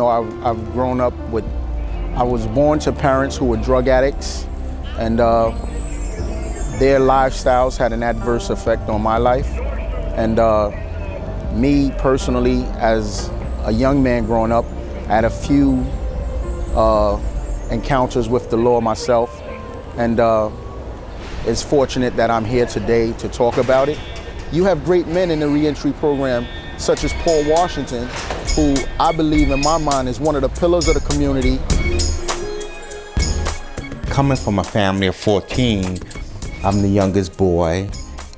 I've grown up with, I was born to parents who were drug addicts, and their lifestyles had an adverse effect on my life. And me personally, as a young man growing up, I had a few encounters with the law myself, and it's fortunate that I'm here today to talk about it. You have great men in the reentry program, such as Paul Washington, who I believe in my mind is one of the pillars of the community. Coming from a family of 14, I'm the youngest boy,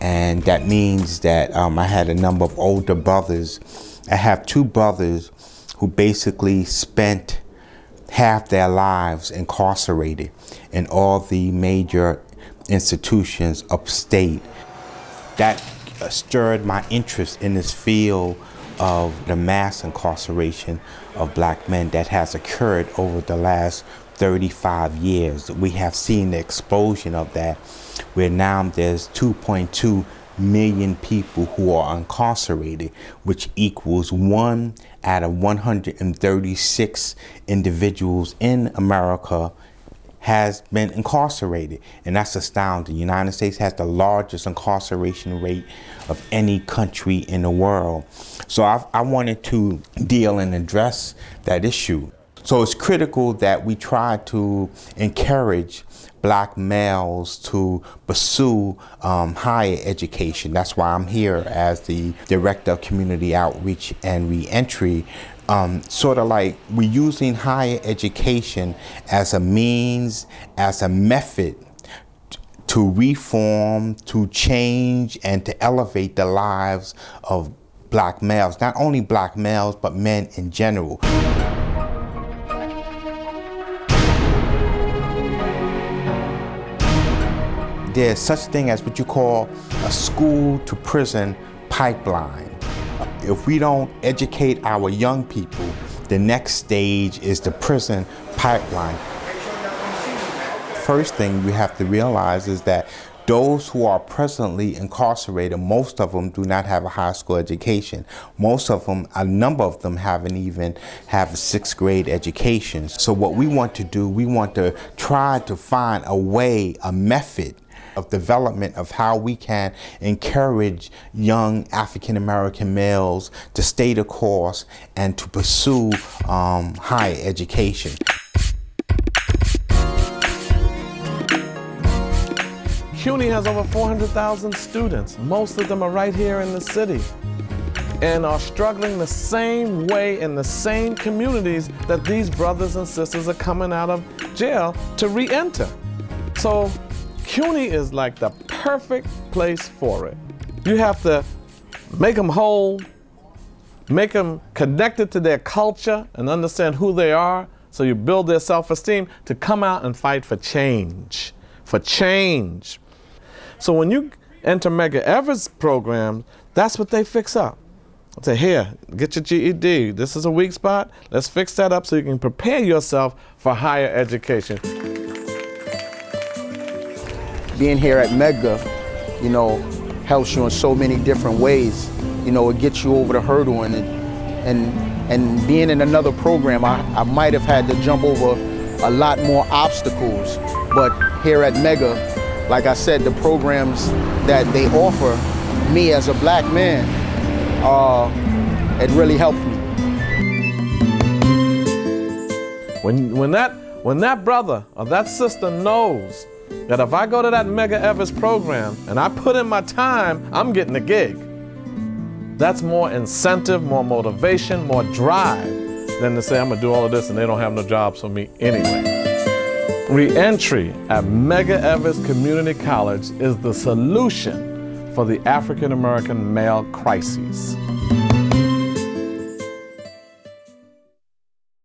and that means that I had a number of older brothers. I have two brothers who basically spent half their lives incarcerated in all the major institutions upstate. That stirred my interest in this field of the mass incarceration of black men that has occurred over the last 35 years. We have seen the explosion of that, where now there's 2.2 million people who are incarcerated, which equals 1 out of 136 individuals in America has been incarcerated, and that's astounding. The United States has the largest incarceration rate of any country in the world. So I wanted to deal and address that issue. So it's critical that we try to encourage black males to pursue higher education. That's why I'm here as the Director of Community Outreach and Reentry. Sort of like we're using higher education as a means, as a method to reform, to change, and to elevate the lives of black males. Not only black males, but men in general. There's such thing as what you call a school to prison pipeline. If we don't educate our young people, the next stage is the prison pipeline. First thing we have to realize is that those who are presently incarcerated, most of them do not have a high school education. Most of them, a number of them haven't even have a 6th grade education. So what we want to do, we want to try to find a way, a method of development of how we can encourage young African-American males to stay the course and to pursue higher education. CUNY has over 400,000 students. Most of them are right here in the city and are struggling the same way in the same communities that these brothers and sisters are coming out of jail to re-enter. So CUNY is like the perfect place for it. You have to make them whole, make them connected to their culture and understand who they are, so you build their self-esteem to come out and fight for change, So when you enter Medgar Evers program, that's what they fix up. Say, here, get your GED. This is a weak spot. Let's fix that up so you can prepare yourself for higher education. Being here at Medgar, helps you in so many different ways. It gets you over the hurdle, and being in another program, I might have had to jump over a lot more obstacles. But here at Medgar, like I said, the programs that they offer me as a black man, it really helped me. When that brother or that sister knows that if I go to that Medgar Evers program and I put in my time, I'm getting a gig. That's more incentive, more motivation, more drive than to say I'm gonna do all of this and they don't have no jobs for me anyway. Re-entry at Medgar Evers Community College is the solution for the African American male crises.